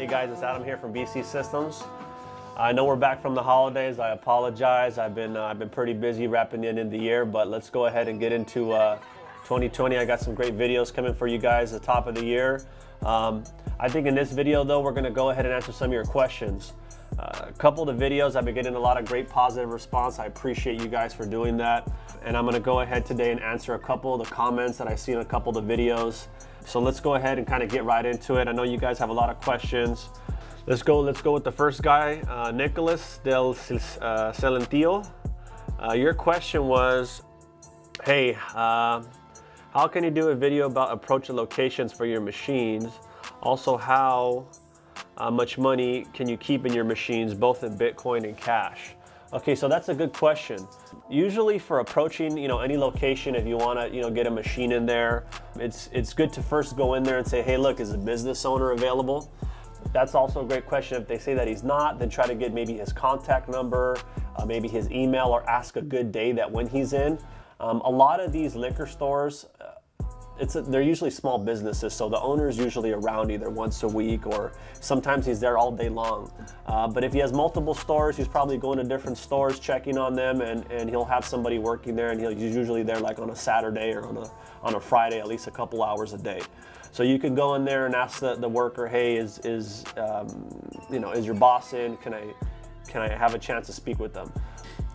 Hey guys, it's Adam here from BC Systems. I know we're back from the holidays. I apologize. I've been pretty busy wrapping the end of the year, but let's go ahead and get into 2020. I got some great videos coming for you guys at the top of the year. I think in this video though, we're gonna go ahead and answer some of your questions. A couple of the videos, I've been getting a lot of great positive response. I appreciate you guys for doing that. And I'm gonna go ahead today and answer a couple of the comments that I see in a couple of the videos. So let's go ahead and kind of get right into it. I know you guys have a lot of questions. Let's go with the first guy, Nicholas del Celentillo. Your question was, hey, how can you do a video about approaching locations for your machines? Also, how much money can you keep in your machines, both in Bitcoin and cash? Okay, so that's a good question. Usually for approaching, any location, if you want to, get a machine in there, it's good to first go in there and say, hey, look, is a business owner available? That's also a great question. If they say that he's not, then try to get maybe his contact number, maybe his email, or ask a good day that when he's in. A lot of these liquor stores, they're usually small businesses, so the owner's usually around either once a week or sometimes he's there all day long. But if he has multiple stores, he's probably going to different stores, checking on them, and he'll have somebody working there, and he's usually there like on a Saturday or on a Friday, at least a couple hours a day. So you can go in there and ask the worker, hey, is your boss in? Can I have a chance to speak with them?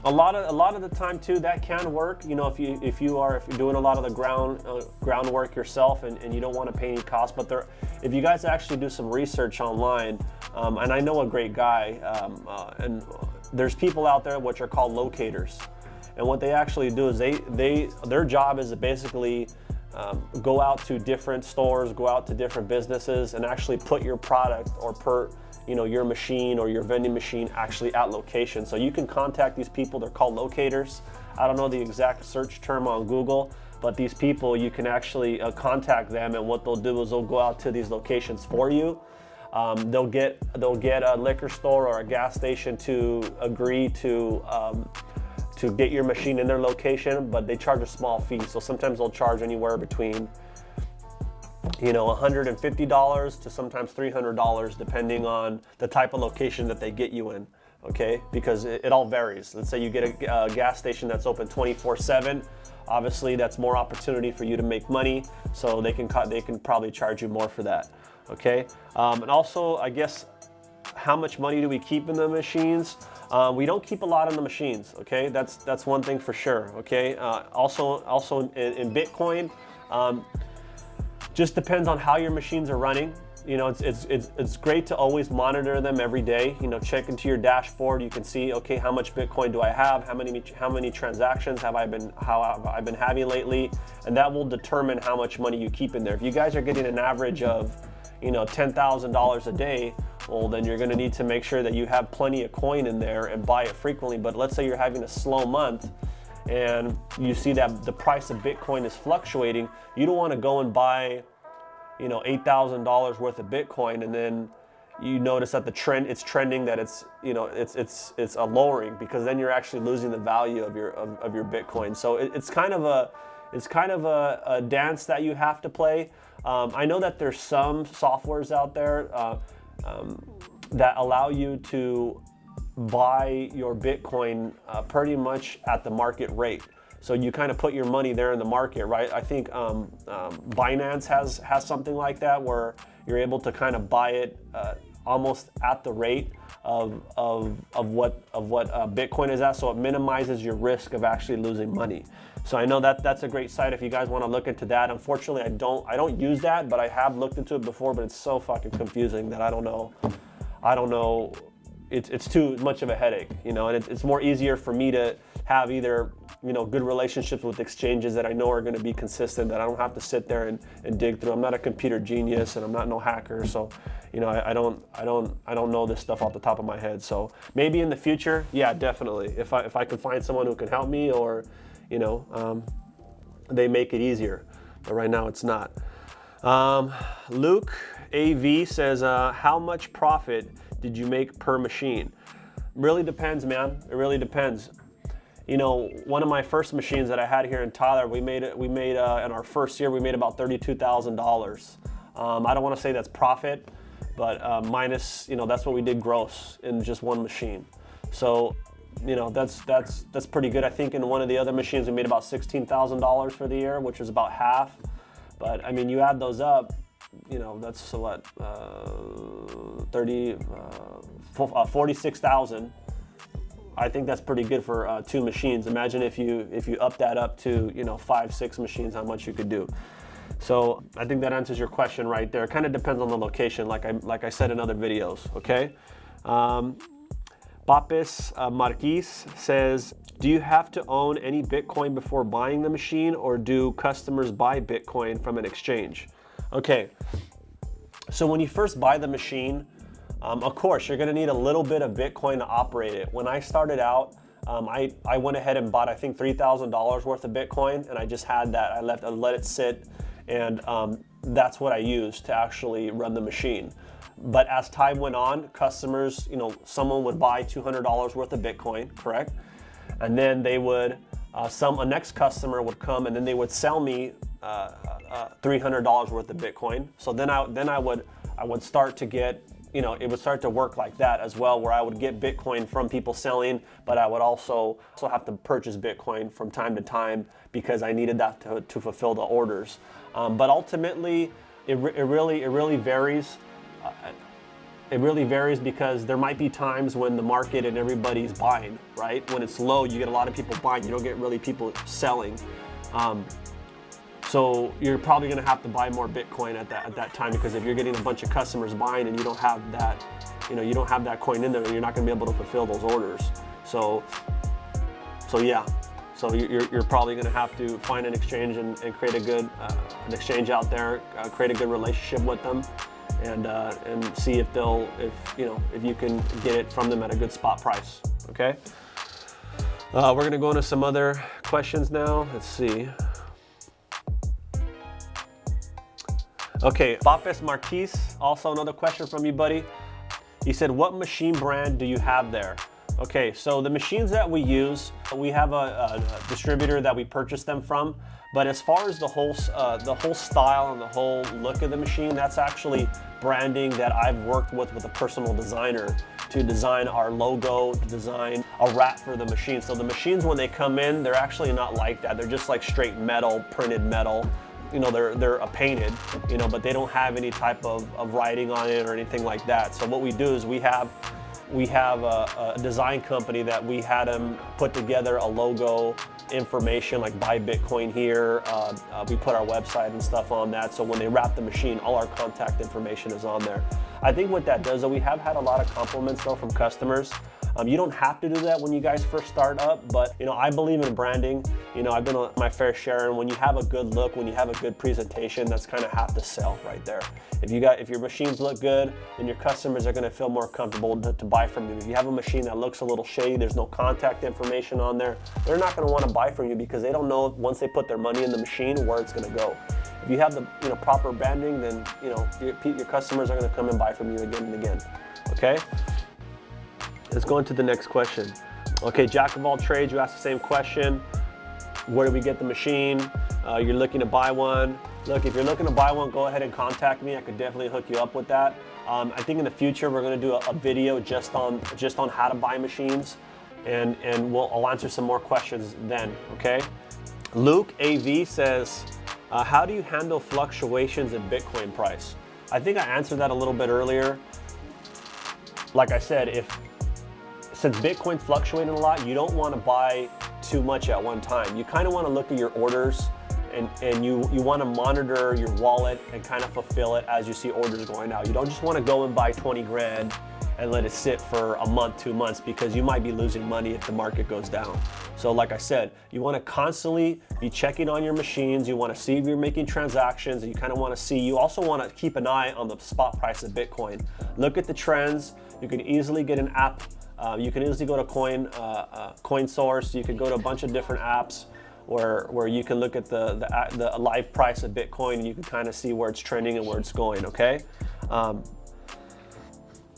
A lot of the time too, that can work. If you're doing a lot of the groundwork yourself and you don't want to pay any cost, but if you guys actually do some research online, and I know a great guy, and there's people out there which are called locators, and what they actually do is their job is to basically go out to different stores, go out to different businesses, and actually put your product or your machine or your vending machine actually at location. So you can contact these people. They're called locators. I don't know the exact search term on Google, but these people, you can actually contact them, and what they'll do is they'll go out to these locations for you. They'll get a liquor store or a gas station to agree to get your machine in their location, but they charge a small fee. So sometimes they'll charge anywhere between $150 to sometimes $300, depending on the type of location that they get you in, okay? Because it all varies. Let's say you get a gas station that's open 24/7. Obviously, that's more opportunity for you to make money, so they can probably charge you more for that, okay? And also, I guess, how much money do we keep in the machines? We don't keep a lot in the machines, okay? That's one thing for sure, okay? Also in Bitcoin, just depends on how your machines are running. It's great to always monitor them every day. Check into your dashboard. You can see, okay, how much Bitcoin do I have? How many transactions have I been having lately? And that will determine how much money you keep in there. If you guys are getting an average of, $10,000 a day, well, then you're going to need to make sure that you have plenty of coin in there and buy it frequently. But let's say you're having a slow month, and you see that the price of Bitcoin is fluctuating, you don't want to go and buy, $8,000 worth of Bitcoin, and then you notice that it's trending that it's a lowering, because then you're actually losing the value of your Bitcoin. So it's kind of a dance that you have to play. I know that there's some softwares out there that allow you to buy your Bitcoin pretty much at the market rate. So you kind of put your money there in the market, right? I think Binance has something like that, where you're able to kind of buy it almost at the rate of what Bitcoin is at, so it minimizes your risk of actually losing money. So I know that's a great site if you guys want to look into that. Unfortunately, I don't use that, but I have looked into it before, but it's so fucking confusing that I don't know. It's too much of a headache, and it's more easier for me to have either good relationships with exchanges that I know are going to be consistent, that I don't have to sit there and dig through. I'm not a computer genius, and I'm not no hacker, so I don't know this stuff off the top of my head. So maybe in the future, yeah, definitely, if I could find someone who can help me, or they make it easier, but right now it's not. Luke AV says, how much profit did you make per machine? Really depends, man. It really depends. One of my first machines that I had here in Tyler, we made in our first year, we made about $32,000. I don't want to say that's profit, but minus, that's what we did gross in just one machine. So, that's pretty good. I think in one of the other machines we made about $16,000 for the year, which was about half. But I mean, you add those up, that's what, 46,000. I think that's pretty good for 2 machines. Imagine if you up that up to 5, 6 machines, how much you could do. So I think that answers your question right there. It kind of depends on the location, like I said in other videos. Okay. Papis Marquis says, do you have to own any Bitcoin before buying the machine, or do customers buy Bitcoin from an exchange? Okay, so when you first buy the machine, of course, you're gonna need a little bit of Bitcoin to operate it. When I started out, I went ahead and bought, I think, $3,000 worth of Bitcoin, and I just had that. I let it sit, and that's what I used to actually run the machine. But as time went on, customers, someone would buy $200 worth of Bitcoin, correct? And then they would, a next customer would come, and then they would sell me $300 worth of Bitcoin. So then I would start to get, it would start to work like that as well, where I would get Bitcoin from people selling, but I would also have to purchase Bitcoin from time to time because I needed that to fulfill the orders. But ultimately, it really varies. It really varies because there might be times when the market and everybody's buying, right? When it's low, you get a lot of people buying. You don't get really people selling. So you're probably going to have to buy more Bitcoin at that time, because if you're getting a bunch of customers buying and you don't have that, you don't have that coin in there, you're not going to be able to fulfill those orders. So yeah. So you're probably going to have to find an exchange and create a good an exchange out there, create a good relationship with them, and see if you can get it from them at a good spot price. Okay. We're going to go into some other questions now. Let's see. Okay, Papis Marquis, also another question from you, buddy. He said, what machine brand do you have there? Okay, so the machines that we use, we have a distributor that we purchase them from. But as far as the whole style and the whole look of the machine, that's actually branding that I've worked with a personal designer to design our logo, to design a wrap for the machine. So the machines, when they come in, they're actually not like that. They're just like straight metal, printed metal. They're painted, but they don't have any type of writing on it or anything like that. So what we do is we have a design company that we had them put together a logo information, like buy Bitcoin here. We put our website and stuff on that. So when they wrap the machine, all our contact information is on there. I think what that does, though, we have had a lot of compliments though from customers. You don't have to do that when you guys first start up, but I believe in branding. I've been on my fair share, and when you have a good look, when you have a good presentation, that's kind of half the sell right there. If your machines look good, then your customers are going to feel more comfortable to buy from you. If you have a machine that looks a little shady, there's no contact information on there, they're not going to want to buy from you because they don't know once they put their money in the machine where it's going to go. If you have the proper branding, then your customers are going to come and buy from you again and again. Okay. Let's go into the next question. Okay, Jack of all trades, you asked the same question. Where do we get the machine? You're looking to buy one. Look, if you're looking to buy one, go ahead and contact me. I could definitely hook you up with that. I think in the future we're going to do a video just on how to buy machines, and I'll answer some more questions then. Okay. Luke AV says, how do you handle fluctuations in Bitcoin price? I think I answered that a little bit earlier. Like I said, since Bitcoin's fluctuating a lot, you don't want to buy too much at one time. You kind of want to look at your orders, and you want to monitor your wallet and kind of fulfill it as you see orders going out. You don't just want to go and buy 20 grand and let it sit for a month, 2 months, because you might be losing money if the market goes down. So like I said, you want to constantly be checking on your machines. You want to see if you're making transactions, and you kind of want to see, you also want to keep an eye on the spot price of Bitcoin. Look at the trends. You can easily get an app. You can easily go to Coin Source. You can go to a bunch of different apps where you can look at the live price of Bitcoin, and you can kind of see where it's trending and where it's going. Okay.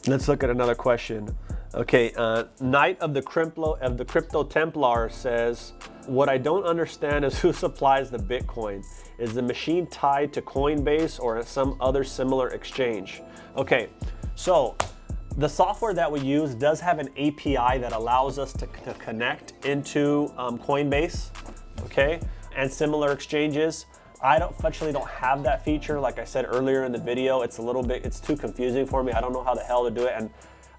Let's look at another question. Okay, Knight of the Crypto Templar says, what I don't understand is who supplies the Bitcoin. Is the machine tied to Coinbase or some other similar exchange? Okay, so the software that we use does have an API that allows us to connect into Coinbase, okay, and similar exchanges. I unfortunately don't have that feature. Like I said earlier in the video, it's too confusing for me. I don't know how the hell to do it, and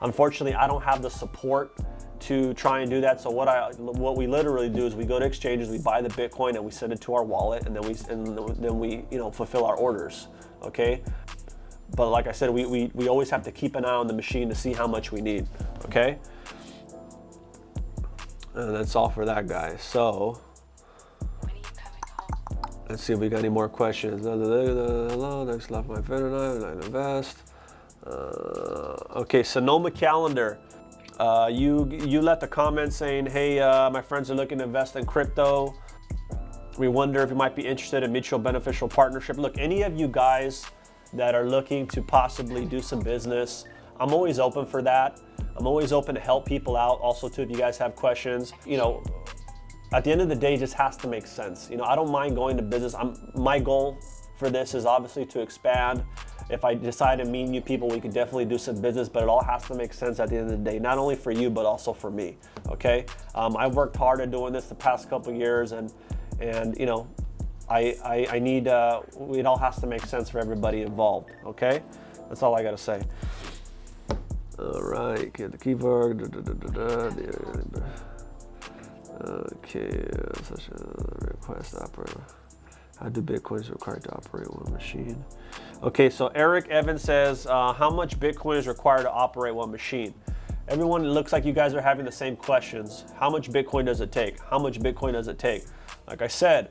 unfortunately, I don't have the support to try and do that. So what we literally do is we go to exchanges, we buy the Bitcoin, and we send it to our wallet, and then we fulfill our orders. Okay. But like I said, we always have to keep an eye on the machine to see how much we need. Okay. And that's all for that, guys. So let's see if we got any more questions. Hello, next left my friend and I invest. Okay, Sonoma Calendar, you left a comment saying, hey, my friends are looking to invest in crypto. We wonder if you might be interested in mutual beneficial partnership. Look, any of you guys that are looking to possibly do some business, I'm always open for that. I'm always open to help people out. Also, too, if you guys have questions, at the end of the day, it just has to make sense. I don't mind going to business. My goal for this is obviously to expand. If I decide to meet new people, we could definitely do some business, but it all has to make sense at the end of the day, not only for you, but also for me, okay? I've worked hard at doing this the past couple years, and I need, it all has to make sense for everybody involved, okay? That's all I gotta say. All right, get the keyboard. Okay, such a request operator. How do Bitcoins required to operate one machine? Okay, so Eric Evans says, how much Bitcoin is required to operate one machine? Everyone, it looks like you guys are having the same questions. How much Bitcoin does it take? How much Bitcoin does it take? Like I said,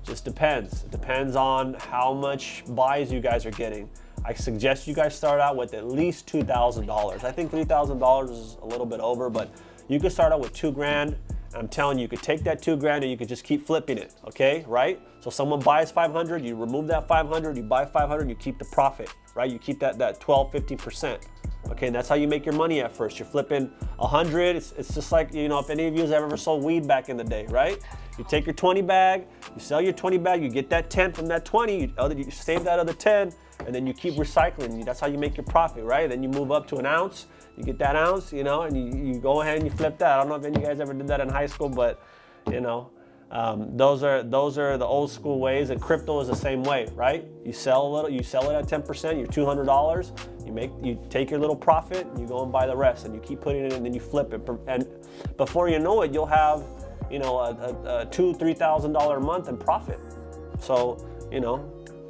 just depends. It depends on how much buys you guys are getting. I suggest you guys start out with at least $2,000. I think $3,000 is a little bit over, but you could start out with $2,000. I'm telling you, you could take that $2,000 and you could just keep flipping it, okay, right? So someone buys 500, you remove that 500, you buy 500, you keep the profit, right? You keep that 12, 15%, okay? And that's how you make your money at first. You're flipping 100. It's just like, if any of you have ever sold weed back in the day, right? You take your 20 bag, you sell your 20 bag, you get that 10 from that 20, you save that other 10, and then you keep recycling. That's how you make your profit, right? Then you move up to an ounce. You get that ounce, and you go ahead and you flip that. I don't know if any of you guys ever did that in high school, but those are the old school ways, and crypto is the same way, right? You sell a little, you sell it at 10%, your $200, you take your little profit, and you go and buy the rest, and you keep putting it in, and then you flip it, and before you know it, you'll have a $2,000-$3,000 a month in profit. So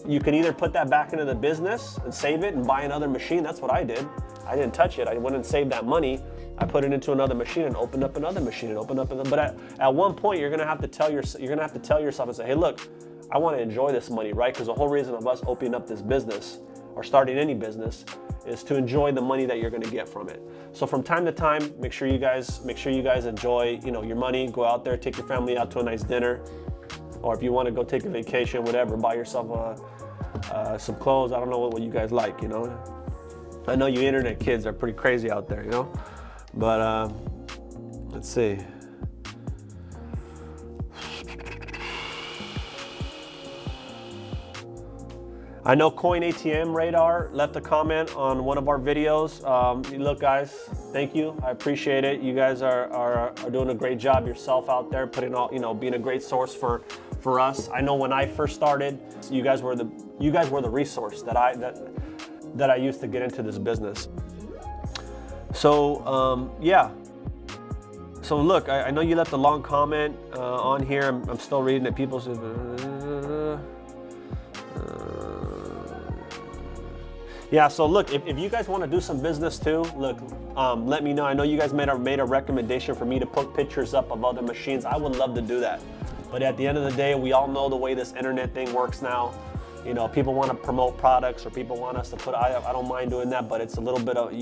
you can either put that back into the business and save it and buy another machine. That's what I did. I didn't touch it. I went and saved that money. I put it into another machine and opened up another machine and opened up another. But at one point, you're gonna have to tell yourself and say, hey, look, I want to enjoy this money, right? Because the whole reason of us opening up this business or starting any business is to enjoy the money that you're gonna get from it. So from time to time, make sure you guys enjoy, your money. Go out there, take your family out to a nice dinner, or if you want to go take a vacation, whatever, buy yourself some clothes. I don't know what you guys like, I know you internet kids are pretty crazy out there, but let's see. I know Coin ATM Radar left a comment on one of our videos. Look, guys, thank you. I appreciate it. You guys are doing a great job yourself out there, putting all, being a great source for us. I know when I first started, you guys were the resource that I used to get into this business. So yeah. So look, I know you left a long comment on here. I'm still reading it. People say, yeah. So look, if you guys want to do some business too, look, let me know. I know you guys made a recommendation for me to put pictures up of other machines. I would love to do that. But at the end of the day, we all know the way this internet thing works now. People want to promote products, or people want us to put, I don't mind doing that, but it's a little bit of,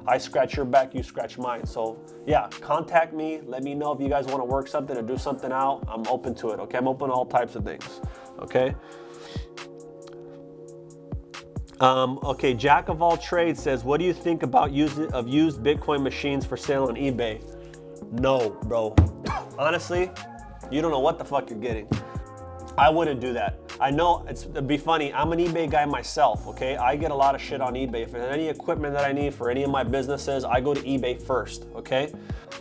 I scratch your back, you scratch mine. So yeah, contact me. Let me know if you guys want to work something or do something out. I'm open to it, okay? I'm open to all types of things, okay? Okay, Jack of all trades says, what do you think about used Bitcoin machines for sale on eBay? No, bro. Honestly, you don't know what the fuck you're getting. I wouldn't do that. I know it'd be funny. I'm an eBay guy myself, okay? I get a lot of shit on eBay. If there's any equipment that I need for any of my businesses, I go to eBay first, okay?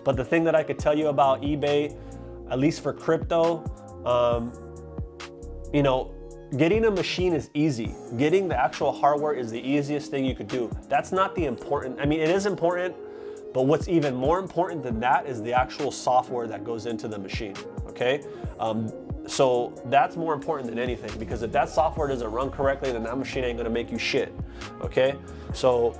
But the thing that I could tell you about eBay, at least for crypto, you know, getting a machine is easy. Getting the actual hardware is the easiest thing you could do. That's not the important, I mean, it is important, but what's even more important than that is the actual software that goes into the machine, okay? So that's more important than anything, because if that software doesn't run correctly, then that machine ain't gonna make you shit, okay? So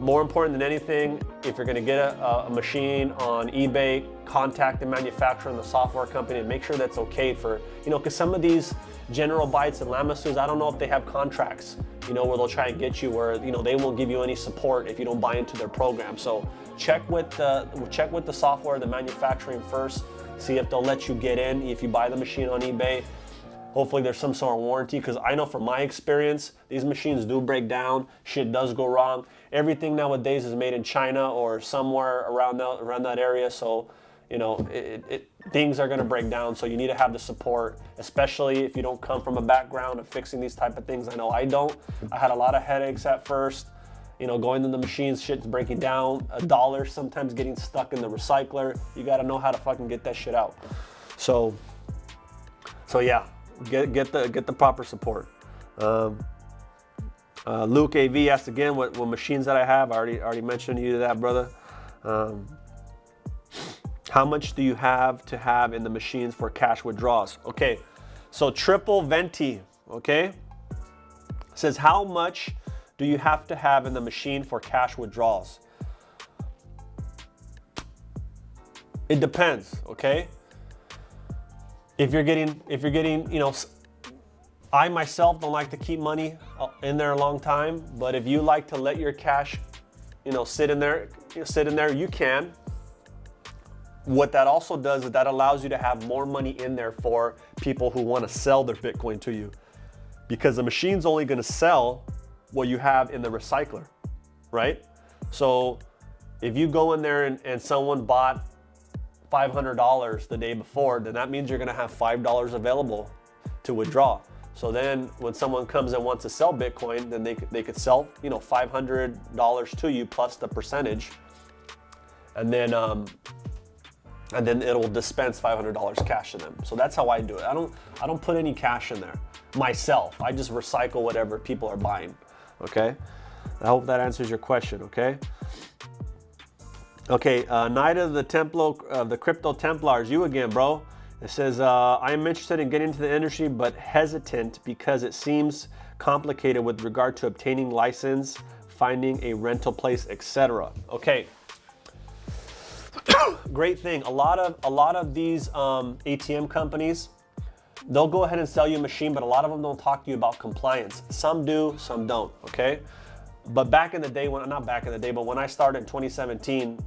more important than anything, if you're gonna get a machine on eBay, contact the manufacturer and the software company and make sure that's okay for, you know, because some of these General Bytes and Lamasus, I don't know if they have contracts, you know, where they'll try and get you where, you know, they won't give you any support if you don't buy into their program. So check with the software, the manufacturing first, see if they'll let you get in if you buy the machine on eBay. Hopefully there's some sort of warranty, because I know from my experience, these machines do break down, shit does go wrong. Everything nowadays is made in China or somewhere around that area, so you know, things are gonna break down, so you need to have the support, especially if you don't come from a background of fixing these type of things. I know I don't. I had a lot of headaches at first, you know, going to the machines, shit's breaking down, $1 sometimes getting stuck in the recycler. You gotta know how to fucking get that shit out. So yeah, get the proper support. Luke AV asked again what machines that I have. I already mentioned to you that, brother. How much do you have to have in the machines for cash withdrawals? Okay, so Triple Venti, okay, says how much do you have to have in the machine for cash withdrawals? It depends, okay? If you're getting, you know, I myself don't like to keep money in there a long time, but if you like to let your cash, you know, sit in there, you can. What that also does is that allows you to have more money in there for people who want to sell their Bitcoin to you, because the machine's only going to sell what you have in the recycler, right? So if you go in there and someone bought $500 the day before, then that means you're going to have $5 available to withdraw. So then when someone comes and wants to sell Bitcoin, then they could sell, you know, $500 to you plus the percentage, and then it will dispense $500 cash to them. So that's how I do it. I don't put any cash in there myself. I just recycle whatever people are buying. Okay. I hope that answers your question. Okay. Okay. Night of the Crypto Templars, you again, bro. It says I am interested in getting into the industry, but hesitant because it seems complicated with regard to obtaining license, finding a rental place, etc. Okay. Great thing. A lot of these ATM companies, they'll go ahead and sell you a machine, but a lot of them don't talk to you about compliance. Some do, some don't, okay? But back in the day, not back in the day, but when I started in 2017,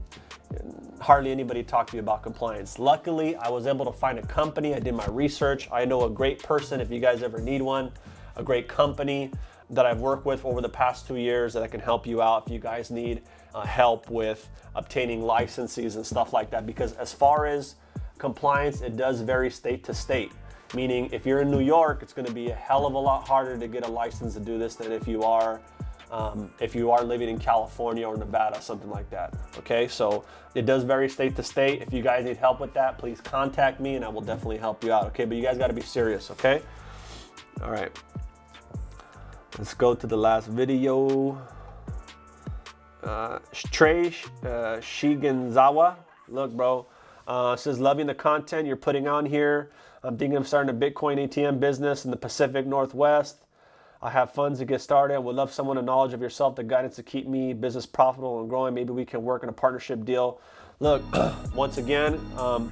hardly anybody talked to you about compliance. Luckily, I was able to find a company. I did my research. I know a great person, if you guys ever need one, a great company that I've worked with over the past 2 years that I can help you out if you guys need help with obtaining licenses and stuff like that. Because as far as compliance, it does vary state to state. Meaning if you're in New York, it's going to be a hell of a lot harder to get a license to do this than if you are living in California or Nevada, something like that. Okay, so it does vary state to state. If you guys need help with that, please contact me and I will definitely help you out. Okay, but you guys got to be serious. Okay, all right. Let's go to the last video. Trey Shigenzawa, look, bro, says loving the content you're putting on here. I'm thinking of starting a Bitcoin ATM business in the Pacific Northwest. I have funds to get started. Would love someone with knowledge of yourself, the guidance to keep me business profitable and growing. Maybe we can work in a partnership deal. Look, once again,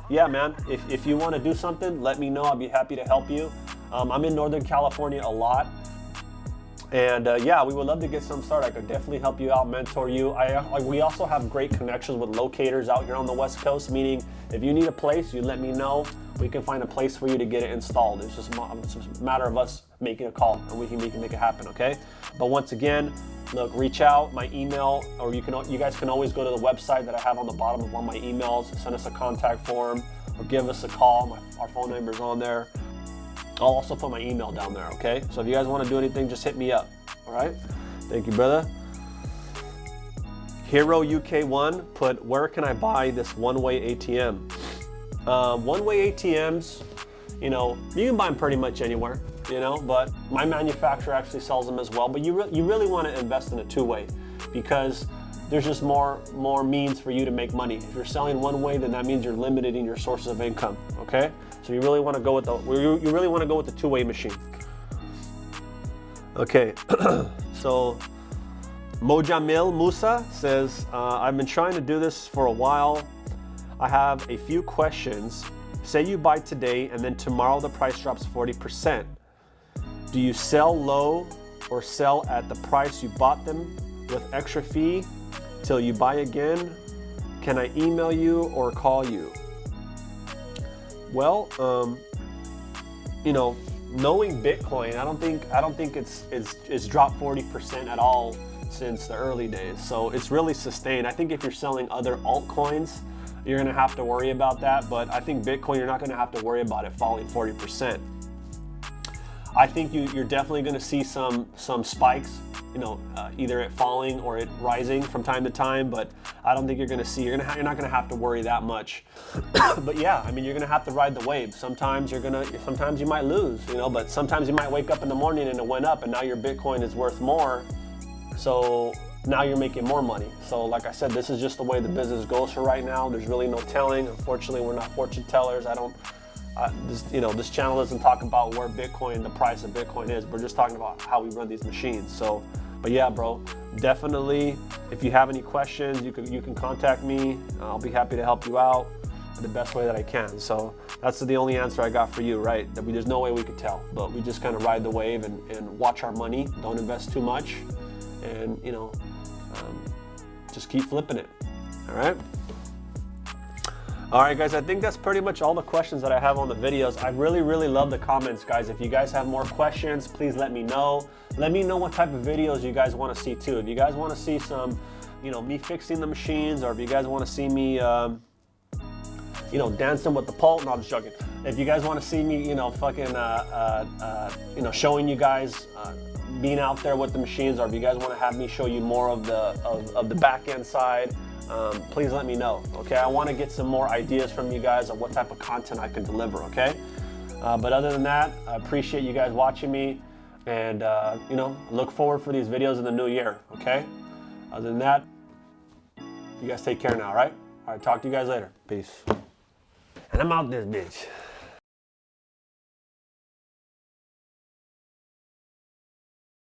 yeah, man, if you want to do something, let me know. I'll be happy to help you. I'm in Northern California a lot. And yeah, we would love to get some started. I could definitely help you out, mentor you. We also have great connections with locators out here on the West Coast, meaning if you need a place, you let me know. We can find a place for you to get it installed. It's just a matter of us making a call, and we can make it happen, okay? But once again, look, reach out, my email, or you guys can always go to the website that I have on the bottom of one of my emails, send us a contact form, or give us a call. Our phone number's on there. I'll also put my email down there, okay? So if you guys want to do anything, just hit me up, all right? Thank you, brother. Hero UK1 put, where can I buy this one-way ATM? One-way ATMs, you can buy them pretty much anywhere, but my manufacturer actually sells them as well. But you really want to invest in a two-way, because there's just more means for you to make money. If you're selling one way, then that means you're limited in your sources of income, okay? So you really want to go with the two-way machine. Okay, so Mojamil Musa says, I've been trying to do this for a while. I have a few questions. Say you buy today and then tomorrow the price drops 40%. Do you sell low or sell at the price you bought them with extra fee till you buy again? Can I email you or call you? Well, knowing Bitcoin, I don't think it's dropped 40% at all since the early days. So it's really sustained. I think if you're selling other altcoins, you're gonna have to worry about that. But I think Bitcoin, you're not gonna have to worry about it falling 40%. I think you're definitely gonna see some spikes, either it falling or it rising from time to time. But I don't think you're not gonna have to worry that much. But yeah, I mean, you're gonna have to ride the wave. Sometimes you might lose, but sometimes you might wake up in the morning and it went up, and now your Bitcoin is worth more. So now you're making more money. So like I said, this is just the way the business goes for right now. There's really no telling. Unfortunately, we're not fortune tellers. This channel doesn't talk about where Bitcoin, the price of Bitcoin is. We're just talking about how we run these machines. So, but yeah, bro, definitely, if you have any questions, you can contact me. I'll be happy to help you out the best way that I can. So that's the only answer I got for you, right? There's no way we could tell, but we just kind of ride the wave and watch our money. Don't invest too much. And just keep flipping it. All right guys, I think that's pretty much all the questions that I have on the videos. I really love the comments, guys. If you guys have more questions, please let me know. Let me know what type of videos you guys want to see too. If you guys want to see some me fixing the machines, or if you guys want to see me dancing with the pole. No, I'm just joking. If you guys want to see me showing you guys being out there with the machines, or if you guys want to have me show you more of the back end side, please let me know, okay? I want to get some more ideas from you guys on what type of content I can deliver, okay? But other than that, I appreciate you guys watching me, and look forward for these videos in the new year, okay? Other than that, you guys take care now, all right? All right, talk to you guys later. Peace. And I'm out this bitch.